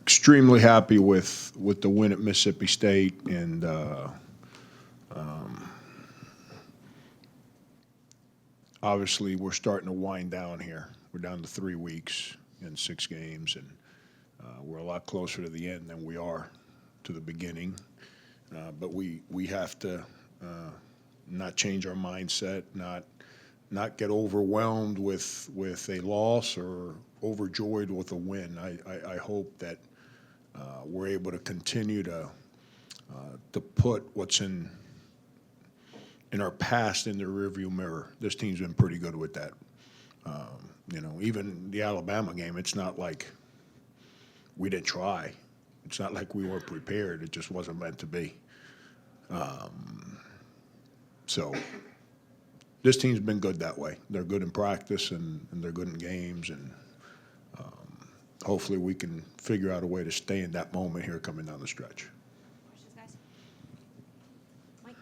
extremely happy with the win at Mississippi State, and obviously we're starting to wind down here. We're down to 3 weeks and 6 games, and we're a lot closer to the end than we are to the beginning. But we have to not change our mindset, not get overwhelmed with a loss or overjoyed with a win. I hope that we're able to continue to put what's in our past in the rearview mirror. This team's been pretty good with that. Even the Alabama game, it's not like we didn't try. It's not like we weren't prepared. It just wasn't meant to be. So this team's been good that way. They're good in practice, and they're good in games, and hopefully we can figure out a way to stay in that moment here coming down the stretch. Questions, guys? Mike?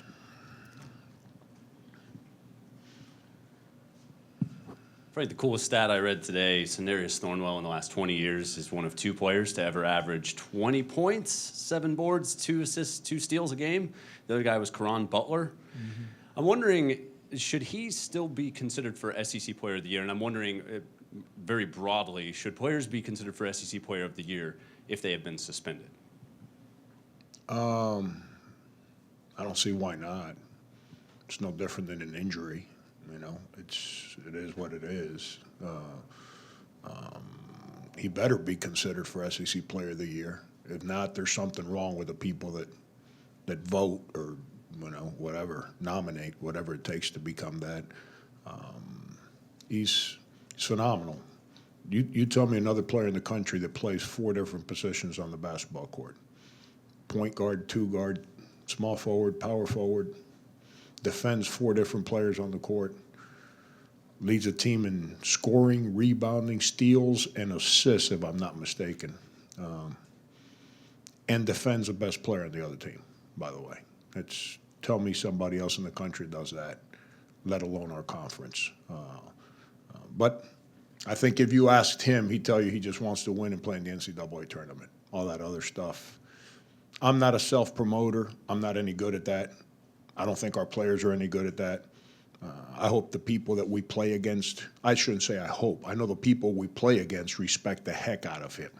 Right, the coolest stat I read today, Sindarius Thornwell in the last 20 years is one of 2 players to ever average 20 points, 7 boards, 2 assists, 2 steals a game. The other guy was Caron Butler. Mm-hmm. I'm wondering, should he still be considered for SEC Player of the Year? And I'm wondering, very broadly, should players be considered for SEC Player of the Year if they have been suspended? I don't see why not. It's no different than an injury. It is what it is. He better be considered for SEC Player of the Year. If not, there's something wrong with the people that vote or whatever, nominate, whatever it takes to become that. He's phenomenal. You tell me another player in the country that plays 4 different positions on the basketball court: point guard, 2 guard, small forward, power forward, defends 4 different players on the court, leads a team in scoring, rebounding, steals, and assists, if I'm not mistaken, and defends the best player on the other team, by the way. Tell me somebody else in the country does that, let alone our conference. But I think if you asked him, he'd tell you he just wants to win and play in the NCAA tournament, all that other stuff. I'm not a self-promoter. I'm not any good at that. I don't think our players are any good at that. I hope the people that we play against, I shouldn't say I hope, I know the people we play against respect the heck out of him.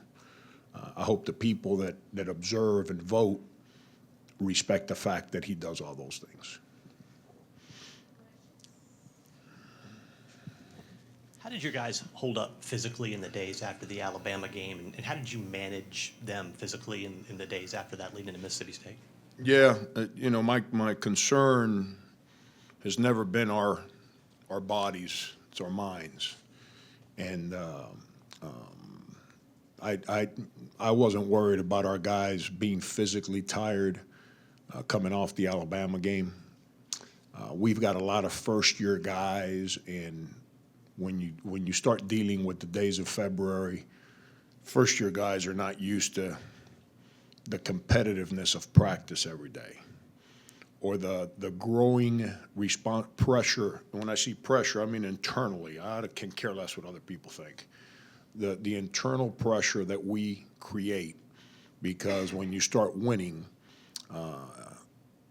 I hope the people that observe and vote respect the fact that he does all those things. How did your guys hold up physically in the days after the Alabama game, and how did you manage them physically in the days after that leading into Mississippi State? Yeah, my concern has never been our bodies; it's our minds, and I wasn't worried about our guys being physically tired coming off the Alabama game. We've got a lot of first-year guys, and when you start dealing with the days of February, first-year guys are not used to the competitiveness of practice every day, or the growing response pressure. And when I see pressure, I mean internally. I can care less what other people think. The internal pressure that we create, because when you start winning,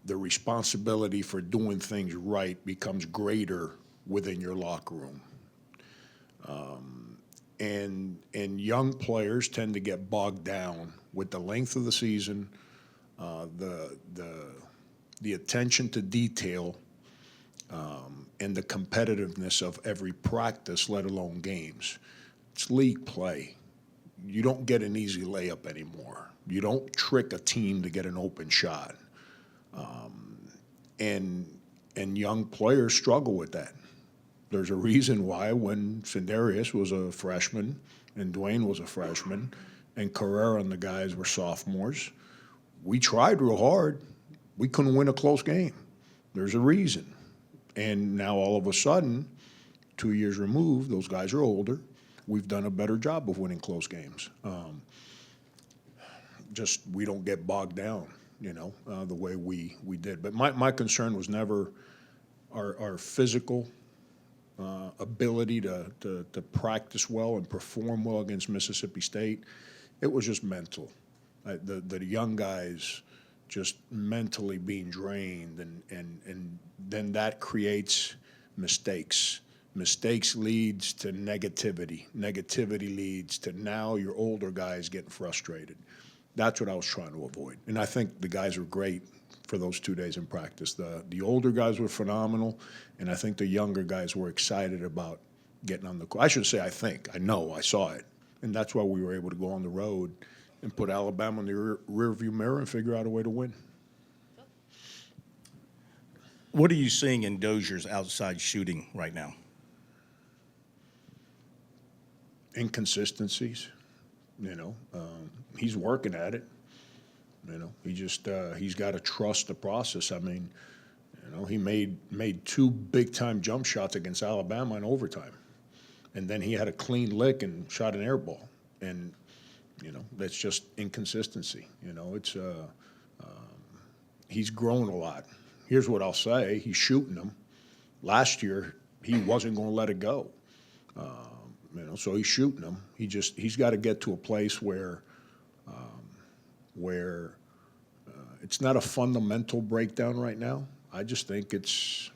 the responsibility for doing things right becomes greater within your locker room. And young players tend to get bogged down with the length of the season, the attention to detail, and the competitiveness of every practice, let alone games. It's league play. You don't get an easy layup anymore. You don't trick a team to get an open shot. And young players struggle with that. There's a reason why when Sindarius was a freshman and Dwayne was a freshman and Carrera and the guys were sophomores, we tried real hard. We couldn't win a close game. There's a reason. And now all of a sudden, 2 years removed, those guys are older. We've done a better job of winning close games. Just we don't get bogged down, the way we did. But my concern was never our physical ability to practice well and perform well against Mississippi State. It was just mental. The young guys just mentally being drained, and then that creates mistakes. Mistakes leads to negativity. Negativity leads to now your older guys getting frustrated. That's what I was trying to avoid. And I think the guys were great for those 2 days in practice. The older guys were phenomenal, and I think the younger guys were excited about getting on the court. I should say I know, I saw it. And that's why we were able to go on the road and put Alabama in the rearview mirror and figure out a way to win. What are you seeing in Dozier's outside shooting right now? Inconsistencies, he's working at it. He's got to trust the process. I mean, he made 2 big-time jump shots against Alabama in overtime. And then he had a clean lick and shot an air ball. And, that's just inconsistency. He's grown a lot. Here's what I'll say. He's shooting them. Last year, he wasn't going to let it go. So he's shooting them. He's got to get to a place where it's not a fundamental breakdown right now. I just think it's,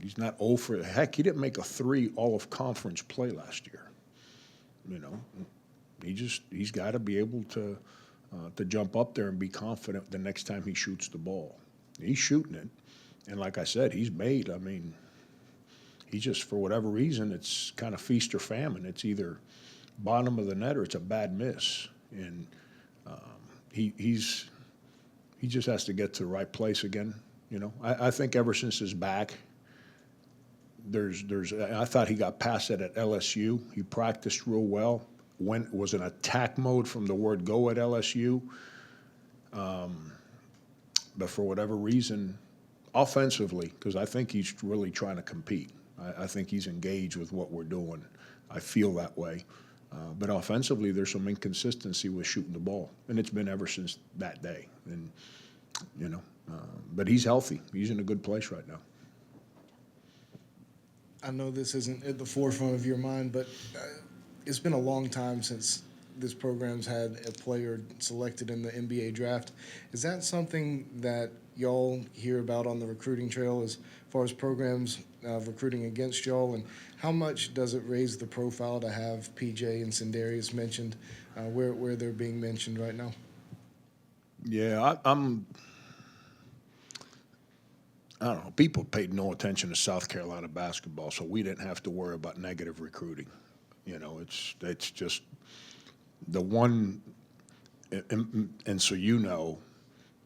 he's not 0 for, heck, he didn't make a 3 all-of-conference play last year. He's got to be able to jump up there and be confident the next time he shoots the ball. He's shooting it. And like I said, he's made, he just, for whatever reason, it's kind of feast or famine. It's either bottom of the net or it's a bad miss. And he just has to get to the right place again. I think ever since his back, I thought he got past it at LSU. He practiced real well. Was in attack mode from the word go at LSU. But for whatever reason, offensively, because I think he's really trying to compete. I think he's engaged with what we're doing. I feel that way. But offensively, there's some inconsistency with shooting the ball, and it's been ever since that day. And but he's healthy. He's in a good place right now. I know this isn't at the forefront of your mind, but it's been a long time since this program's had a player selected in the NBA draft. Is that something that y'all hear about on the recruiting trail as far as programs recruiting against y'all? And how much does it raise the profile to have PJ and Sindarius mentioned where they're being mentioned right now? Yeah, I don't know. People paid no attention to South Carolina basketball, so we didn't have to worry about negative recruiting. It's just the one, and so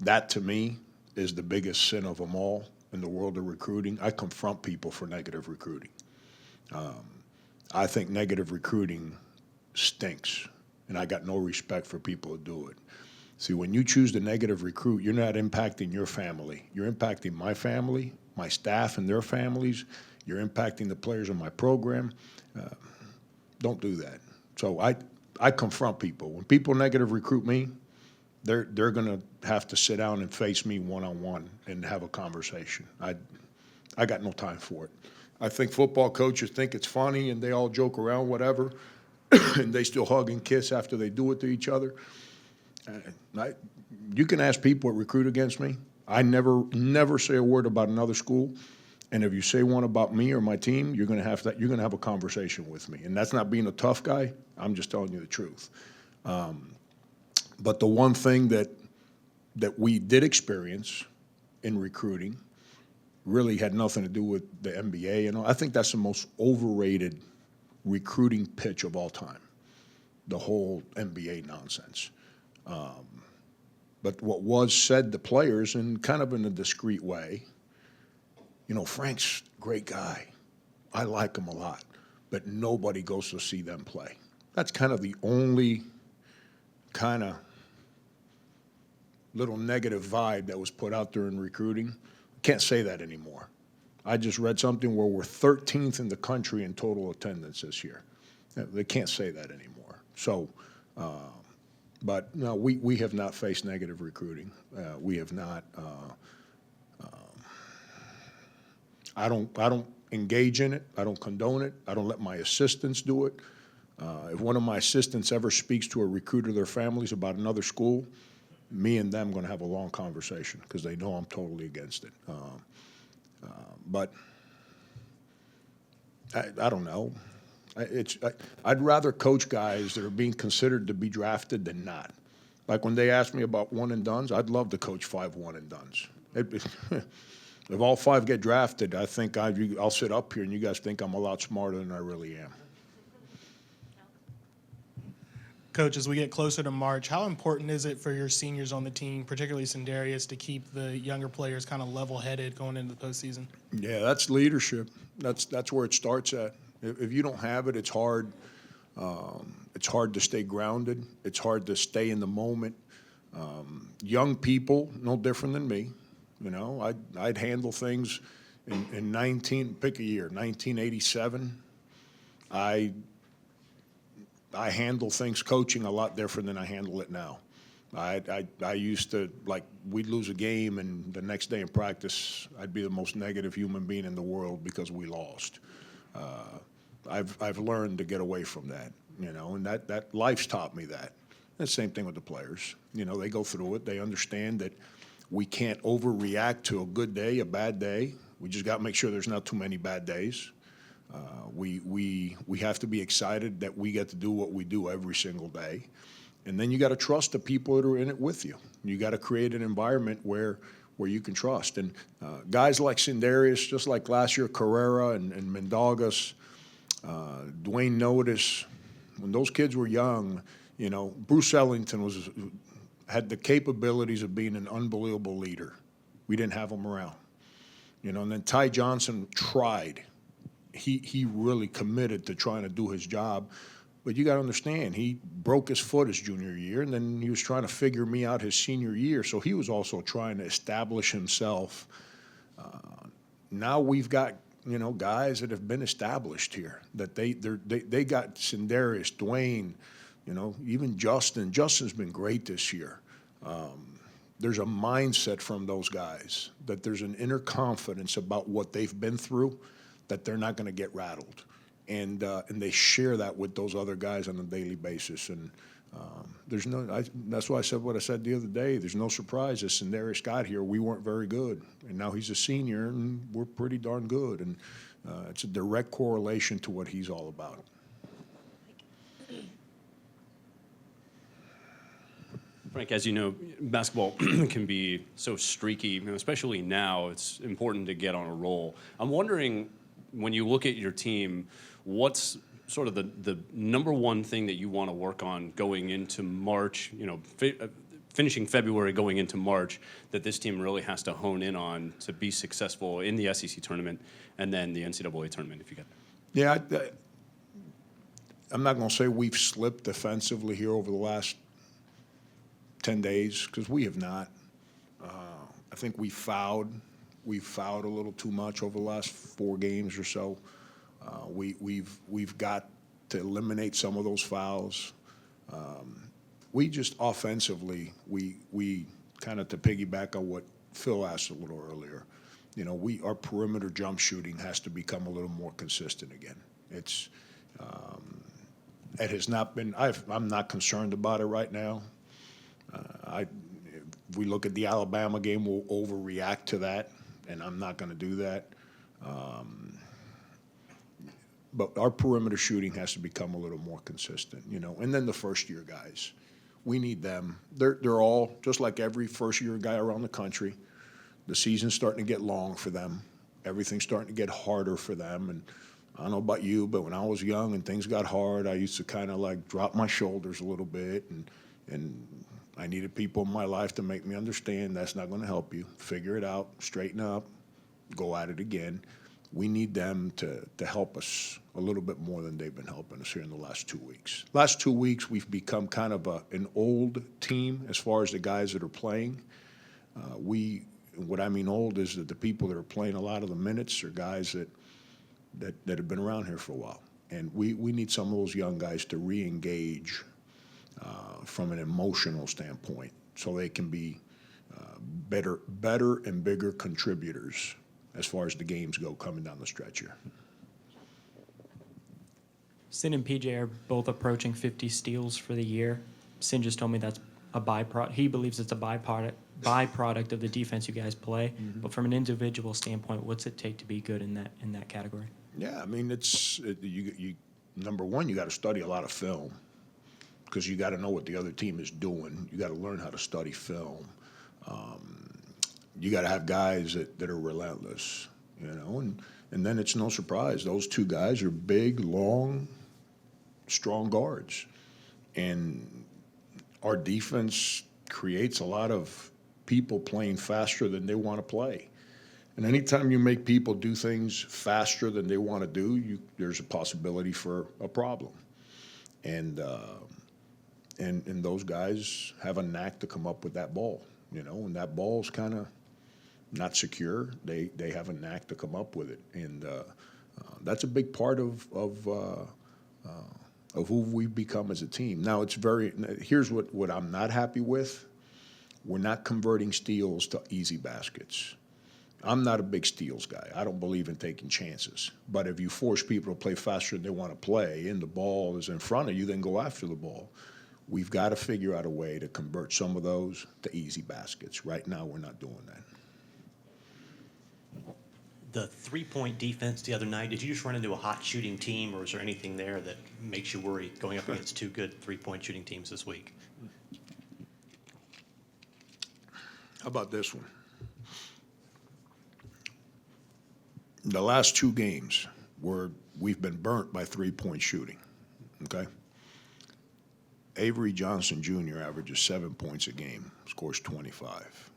that to me is the biggest sin of them all in the world of recruiting. I confront people for negative recruiting. I think negative recruiting stinks, and I got no respect for people who do it. See, when you choose to negative recruit, you're not impacting your family. You're impacting my family, my staff and their families. You're impacting the players in my program. Don't do that. So I confront people. When people negative recruit me, they're going to have to sit down and face me one-on-one and have a conversation. I got no time for it. I think football coaches think it's funny and they all joke around, whatever, and they still hug and kiss after they do it to each other. You can ask people that recruit against me. I never say a word about another school. And if you say one about me or my team, you're going to have a conversation with me. And that's not being a tough guy. I'm just telling you the truth. But the one thing that we did experience in recruiting really had nothing to do with the NBA. I think that's the most overrated recruiting pitch of all time, the whole NBA nonsense. But what was said to players, and kind of in a discreet way, Frank's a great guy. I like him a lot, but nobody goes to see them play. That's kind of the only kind of little negative vibe that was put out there in recruiting. Can't say that anymore. I just read something where we're 13th in the country in total attendance this year. They can't say that anymore. So, but no, we have not faced negative recruiting. We have not. I don't engage in it. I don't condone it. I don't let my assistants do it. If one of my assistants ever speaks to a recruiter, their families about another school, me and them going to have a long conversation because they know I'm totally against it. But I don't know. I'd rather coach guys that are being considered to be drafted than not. Like when they asked me about one and dones, I'd love to coach 5 one and dones. If all 5 get drafted, I think I'll sit up here and you guys think I'm a lot smarter than I really am. Coach, as we get closer to March, how important is it for your seniors on the team, particularly Sindarius, to keep the younger players kind of level-headed going into the postseason? Yeah, that's leadership. That's where it starts at. If you don't have it, it's hard. It's hard to stay grounded. It's hard to stay in the moment. Young people, no different than me. You know, I'd handle things in pick a year, 1987. I handle things coaching a lot different than I handle it now. I used to, like, we'd lose a game, and the next day in practice, I'd be the most negative human being in the world because we lost. I've learned to get away from that, you know, and that life's taught me that. The same thing with the players. You know, they go through it. They understand that we can't overreact to a good day, a bad day. We just got to make sure there's not too many bad days. We have to be excited that we get to do what we do every single day. And then you got to trust the people that are in it with you. You got to create an environment where you can trust. And guys like Sindarius, just like last year, Carrera and Mendogas, Dwayne Notice, when those kids were young, you know, Bruce Ellington had the capabilities of being an unbelievable leader. We didn't have him around. You know, and then Ty Johnson tried. He really committed to trying to do his job. But you got to understand, he broke his foot his junior year, and then he was trying to figure me out his senior year. So he was also trying to establish himself. Now we've got, you know, guys that have been established here. That they got Sindarius, Dwayne, you know, even Justin. Justin's been great this year. There's a mindset from those guys that there's an inner confidence about what they've been through, that they're not going to get rattled. And they share that with those other guys on a daily basis. And that's why I said what I said the other day. There's no surprise as Sindarius got here, we weren't very good. And now he's a senior, and we're pretty darn good. And it's a direct correlation to what he's all about. Frank, as you know, basketball can be so streaky, you know, especially now. It's important to get on a roll. I'm wondering, when you look at your team, what's sort of the number one thing that you want to work on going into March, you know, finishing February going into March, that this team really has to hone in on to be successful in the SEC tournament and then the NCAA tournament, if you get there? Yeah, I'm not going to say we've slipped defensively here over the last 10 days, because we have not. I think we fouled a little too much over the last 4 games or so. We've got to eliminate some of those fouls. We just offensively, we kind of, to piggyback on what Phil asked a little earlier, you know, our perimeter jump shooting has to become a little more consistent again. It has not been. I'm not concerned about it right now. If we look at the Alabama game, we'll overreact to that, and I'm not going to do that. But our perimeter shooting has to become a little more consistent, you know. And then the first-year guys, we need them. They're all, just like every first-year guy around the country, the season's starting to get long for them. Everything's starting to get harder for them. And I don't know about you, but when I was young and things got hard, I used to kind of like drop my shoulders a little bit, and I needed people in my life to make me understand that's not going to help you. Figure it out, straighten up, go at it again. We need them to help us a little bit more than they've been helping us here in the last 2 weeks. Last 2 weeks, we've become kind of an old team as far as the guys that are playing. What I mean old is that the people that are playing a lot of the minutes are guys that have been around here for a while. And we need some of those young guys to re-engage from an emotional standpoint, so they can be better and bigger contributors as far as the games go coming down the stretch here. Sin and PJ are both approaching 50 steals for the year. Sin just told me that's a byproduct. He believes it's a byproduct of the defense you guys play. But from an individual standpoint, what's it take to be good in that category? Yeah, I mean, you number one, you got to study a lot of film because you got to know what the other team is doing. You got to learn how to study film. You got to have guys that are relentless, and then it's no surprise those two guys are big, long, strong guards, and our defense creates a lot of people playing faster than they want to play. And anytime you make people do things faster than they want to do, there's a possibility for a problem. And those guys have a knack to come up with that ball, and that ball's kind of not secure. They have a knack to come up with it, and that's a big part of who we've become as a team. Now here's what I'm not happy with. We're not converting steals to easy baskets. I'm not a big steals guy. I don't believe in taking chances. But if you force people to play faster than they want to play and the ball is in front of you, then go after the ball. We've got to figure out a way to convert some of those to easy baskets. Right now, we're not doing that. The three-point defense the other night, did you just run into a hot shooting team, or is there anything there that makes you worry going up against two good three-point shooting teams this week? How about this one? The last two games where we've been burnt by three-point shooting, okay? Avery Johnson Jr. averages 7 points a game, scores 25.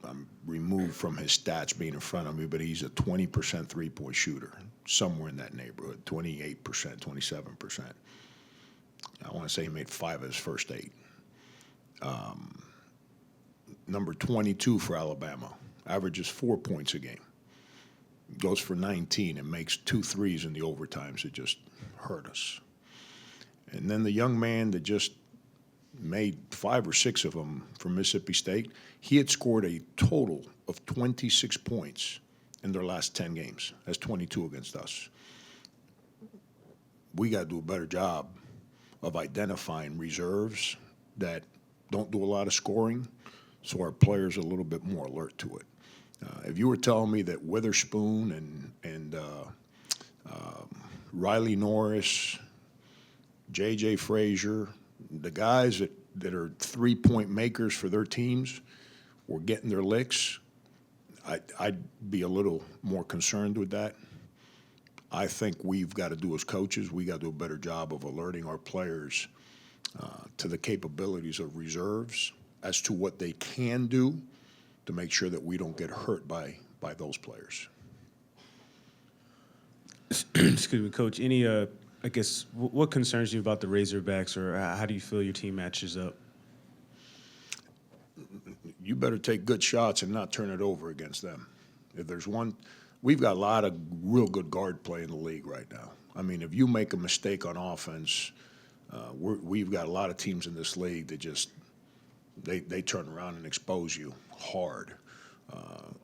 I'm removed from his stats being in front of me, but he's a 20% three-point shooter, somewhere in that neighborhood, 28%, 27%. I want to say he made 5 of his first 8. Number 22 for Alabama, averages 4 points a game, goes for 19 and makes 2 threes in the overtimes that just hurt us. And then the young man that just made 5 or 6 of them from Mississippi State, he had scored a total of 26 points in their last 10 games. That's 22 against us. We got to do a better job of identifying reserves that don't do a lot of scoring, so our players are a little bit more alert to it. If you were telling me that Witherspoon and Riley Norris, J.J. Frazier, the guys that are three-point makers for their teams were getting their licks, I'd be a little more concerned with that. I think we've got to do as coaches, we got to do a better job of alerting our players to the capabilities of reserves as to what they can do to make sure that we don't get hurt by those players. Excuse me, Coach. Any, I guess, what concerns you about the Razorbacks, or how do you feel your team matches up? You better take good shots and not turn it over against them. If there's one, we've got a lot of real good guard play in the league right now. I mean, if you make a mistake on offense, we've got a lot of teams in this league that just they turn around and expose you hard.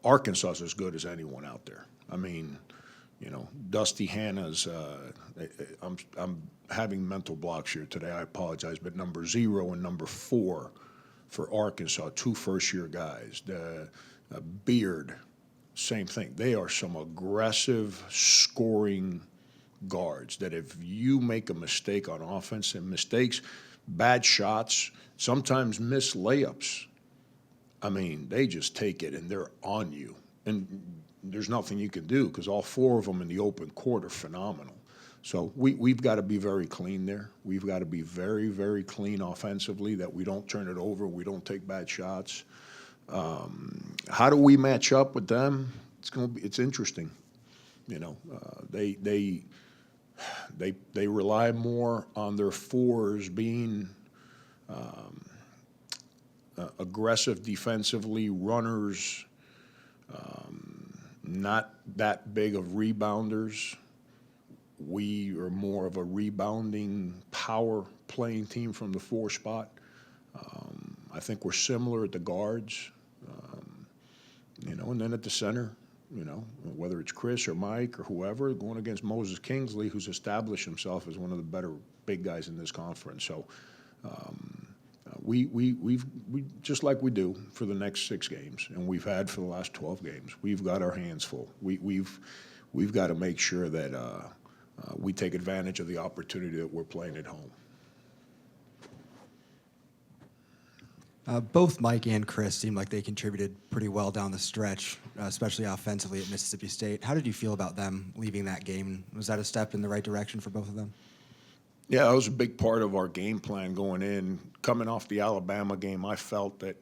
Arkansas is as good as anyone out there. I mean, Dusty Hanna's. I'm having mental blocks here today. I apologize, but number 0 and number 4 for Arkansas, 2 first-year guys. Beard, same thing. They are some aggressive scoring guards that if you make a mistake on offense, and mistakes, bad shots, sometimes missed layups, I mean, they just take it and they're on you. And there's nothing you can do because all 4 of them in the open court are phenomenal. So we've got to be very clean there. We've got to be very, very clean offensively, that we don't turn it over, we don't take bad shots. How do we match up with them? It's interesting. They rely more on their 4s being aggressive defensively, runners, not that big of rebounders. We are more of a rebounding, power playing team from the 4 spot. I think we're similar at the guards, and then at the center, you know, whether it's Chris or Mike or whoever, going against Moses Kingsley, who's established himself as one of the better big guys in this conference. So we just like we do for the next 6 games, and we've had for the last 12 games, we've got our hands full. We've got to make sure that we take advantage of the opportunity that we're playing at home. Both Mike and Chris seemed like they contributed pretty well down the stretch, especially offensively at Mississippi State. How did you feel about them leaving that game? Was that a step in the right direction for both of them? Yeah, that was a big part of our game plan going in. Coming off the Alabama game, I felt that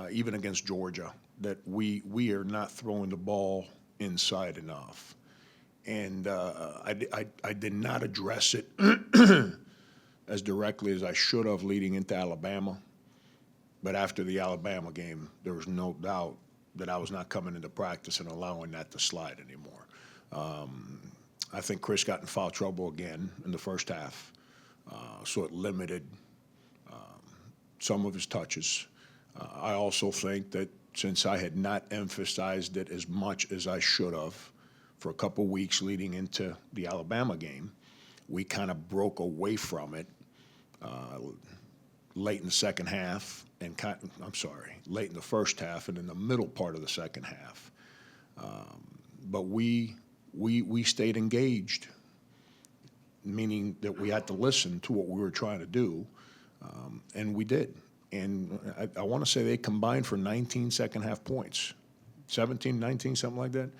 even against Georgia, that we are not throwing the ball inside enough. And I did not address it as directly as I should have leading into Alabama. But after the Alabama game, there was no doubt that I was not coming into practice and allowing that to slide anymore. I think Chris got in foul trouble again in the first half, so it limited some of his touches. I also think that since I had not emphasized it as much as I should have for a couple weeks leading into the Alabama game, we kind of broke away from it late in the second half, late in the first half and in the middle part of the second half. But we stayed engaged, meaning that we had to listen to what we were trying to do, and we did. And I want to say they combined for 19 second half points, 17, 19, something like that.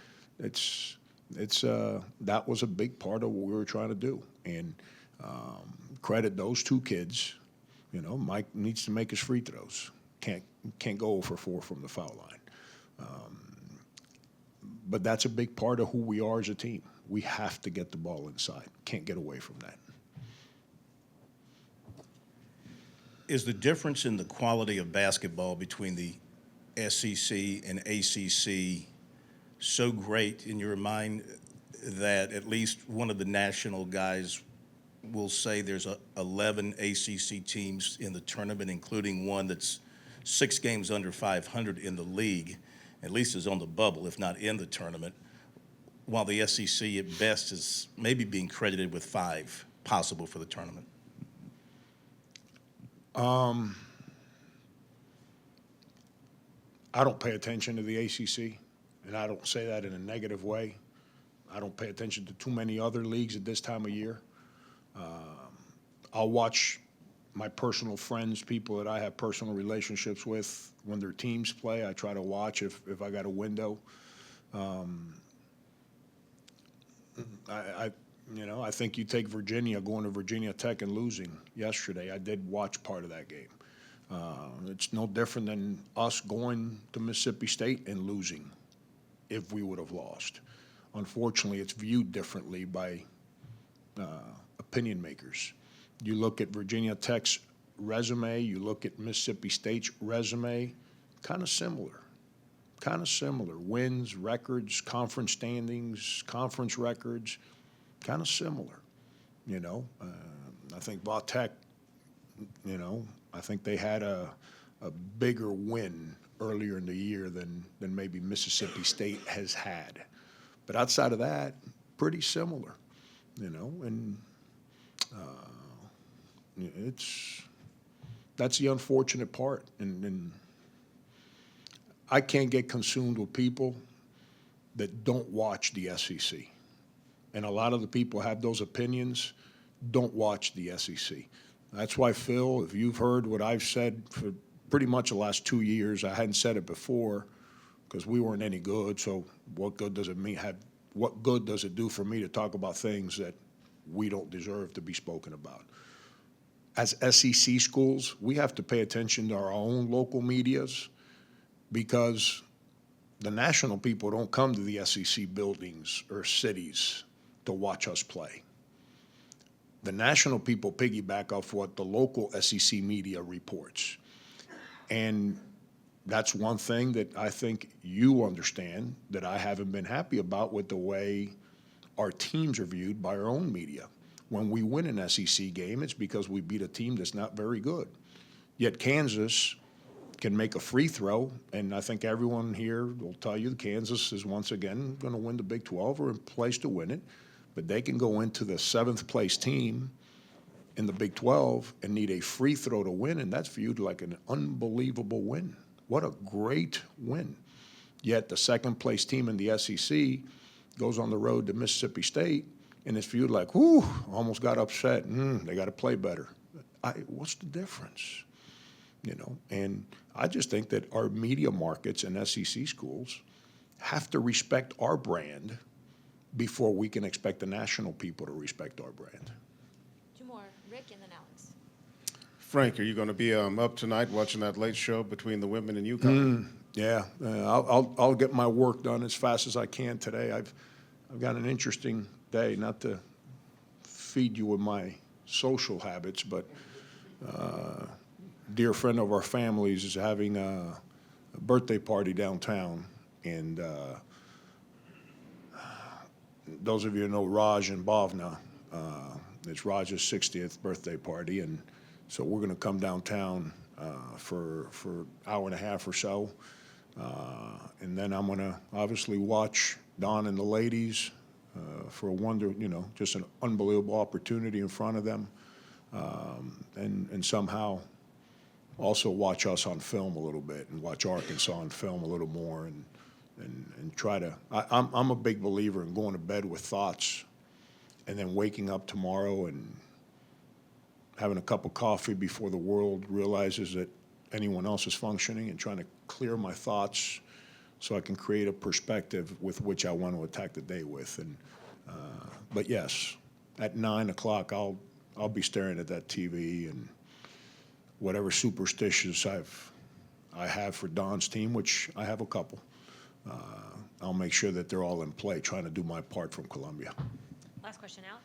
That was a big part of what we were trying to do. And credit those 2 kids. You know, Mike needs to make his free throws. Can't go for 4 from the foul line. But that's a big part of who we are as a team. We have to get the ball inside. Can't get away from that. Is the difference in the quality of basketball between the SEC and ACC so great in your mind that at least one of the national guys will say there's 11 ACC teams in the tournament, including one that's 6 games under 500 in the league, at least is on the bubble, if not in the tournament, while the SEC at best is maybe being credited with 5 possible for the tournament? I don't pay attention to the ACC, and I don't say that in a negative way. I don't pay attention to too many other leagues at this time of year. I'll watch my personal friends, people that I have personal relationships with, when their teams play. I try to watch if I got a window. I think you take Virginia, going to Virginia Tech and losing yesterday. I did watch part of that game. It's no different than us going to Mississippi State and losing if we would have lost. Unfortunately, it's viewed differently by opinion makers. You look at Virginia Tech's resume, you look at Mississippi State's resume, kind of similar. Wins, records, conference standings, conference records, kind of similar. I think Va Tech, I think they had a bigger win earlier in the year than maybe Mississippi State has had. But outside of that, pretty similar, and that's the unfortunate part. And I can't get consumed with people that don't watch the SEC. And a lot of the people have those opinions, don't watch the SEC. That's why, Phil, if you've heard what I've said for pretty much the last 2 years, I hadn't said it before because we weren't any good. So what good does it do for me to talk about things that we don't deserve to be spoken about? As SEC schools, we have to pay attention to our own local medias because the national people don't come to the SEC buildings or cities to watch us play. The national people piggyback off what the local SEC media reports. And that's one thing that I think you understand that I haven't been happy about with the way our teams are viewed by our own media. When we win an SEC game, it's because we beat a team that's not very good. Yet Kansas can make a free throw, and I think everyone here will tell you Kansas is once again going to win the Big 12 or in place to win it, but they can go into the 7th place team in the Big 12 and need a free throw to win, and that's viewed like an unbelievable win. What a great win. Yet the 2nd place team in the SEC goes on the road to Mississippi State, and it's viewed like, whoo, almost got upset. They got to play better. What's the difference? You know, and I just think that our media markets and SEC schools have to respect our brand before we can expect the national people to respect our brand. 2 more, Rick and then Alex. Frank, are you going to be up tonight watching that late show between the women and UConn? Yeah, I'll get my work done as fast as I can today. I've got an interesting day, not to feed you with my social habits, but dear friend of our families is having a birthday party downtown, and those of you who know Raj and Bhavna, it's Raj's 60th birthday party, and so we're going to come downtown for an hour and a half or so, and then I'm going to obviously watch Don and the ladies for just an unbelievable opportunity in front of them, and somehow also watch us on film a little bit and watch Arkansas on film a little more and try to. I'm a big believer in going to bed with thoughts and then waking up tomorrow and having a cup of coffee before the world realizes that anyone else is functioning, and trying to clear my thoughts so I can create a perspective with which I want to attack the day with. And but yes, at 9 o'clock I'll be staring at that TV, and whatever superstitions I have for Don's team, which I have a couple, I'll make sure that they're all in play, trying to do my part from Columbia. Last question, Alex.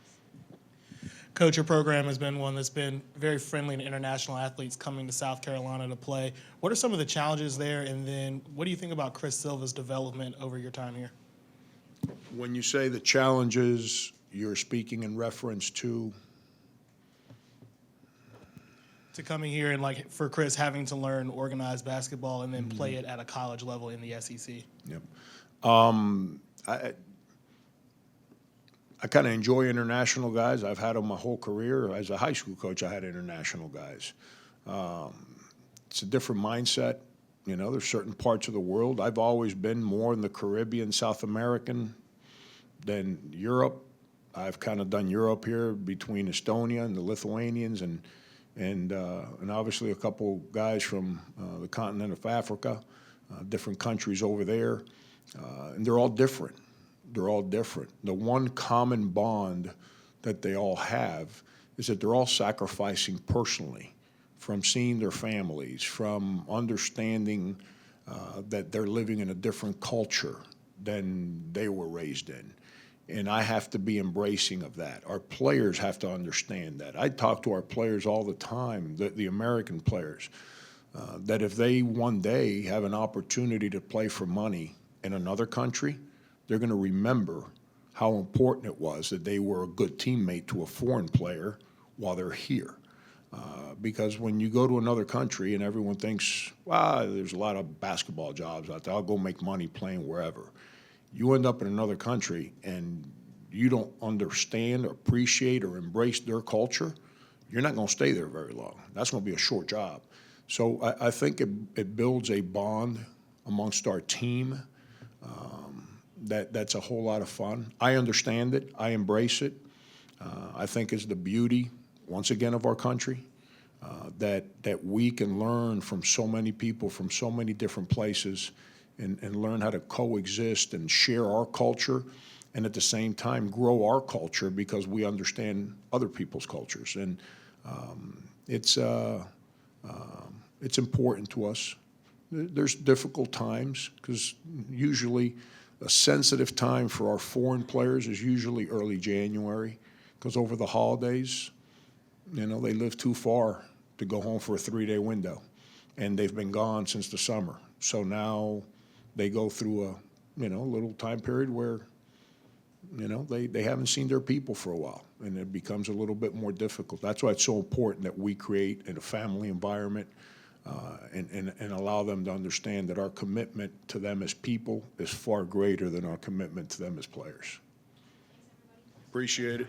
Coach, your program has been one that's been very friendly to international athletes coming to South Carolina to play. What are some of the challenges there, and then what do you think about Chris Silva's development over your time here? When you say the challenges, you're speaking in reference to? To coming here and, like, for Chris having to learn organized basketball and then play it at a college level in the SEC. Yep. I kind of enjoy international guys. I've had them my whole career. As a high school coach, I had international guys. It's a different mindset. You know, there's certain parts of the world. I've always been more in the Caribbean, South American than Europe. I've kind of done Europe here between Estonia and the Lithuanians and obviously a couple guys from the continent of Africa, different countries over there, and they're all different. They're all different. The one common bond that they all have is that they're all sacrificing personally, from seeing their families, from understanding that they're living in a different culture than they were raised in. And I have to be embracing of that. Our players have to understand that. I talk to our players all the time, the American players, that if they one day have an opportunity to play for money in another country, they're going to remember how important it was that they were a good teammate to a foreign player while they're here. Because when you go to another country and everyone thinks, wow, there's a lot of basketball jobs out there, I'll go make money playing wherever. You end up in another country and you don't understand, or appreciate, or embrace their culture, you're not going to stay there very long. That's going to be a short job. So I think it builds a bond amongst our team that's a whole lot of fun. I understand it. I embrace it. I think it's the beauty, once again, of our country, that we can learn from so many people from so many different places and learn how to coexist and share our culture, and at the same time grow our culture because we understand other people's cultures. And it's important to us. There's difficult times because usually a sensitive time for our foreign players is usually early January, because over the holidays, you know, they live too far to go home for a 3-day window, and they've been gone since the summer. So now they go through a little time period where, they haven't seen their people for a while, and it becomes a little bit more difficult. That's why it's so important that we create in a family environment and allow them to understand that our commitment to them as people is far greater than our commitment to them as players. Appreciate it.